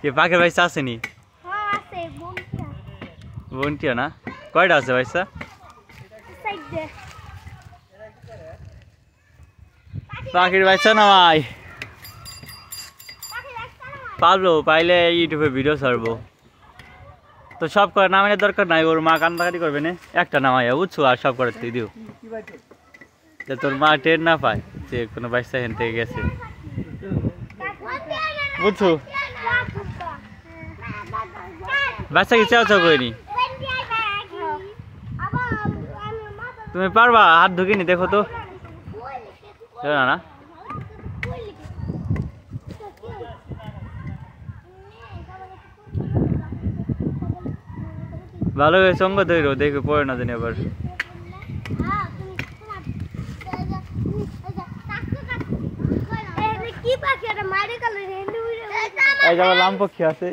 কি পাখির বাচ্চা আসেনি? বন্টিয়া না, কয়টা আছে বাচ্চা? পাখির বাচ্চা নামাই পারবো, পাইলে ইউটিউবে ভিডিও ছাড়বো। তো সব করে নামানোর দরকার নাই, ওর মা কান্দাকাটি করবে না, একটা নামাইয়া বুঝছো, আর সব করে দিও, তোর মা টের না পায় যে কোনো বাচ্চা হেন থেকে গেছে, বুঝছো? বাচ্চা কি চাও চাও করিনি? তুমি পারবা? হাত ঢুকিনি, দেখো তো না না ভালো করে সঙ্গ ধরো, দেখে পড়ে না জানি আবার। এই যে লাম পক্ষী আছে।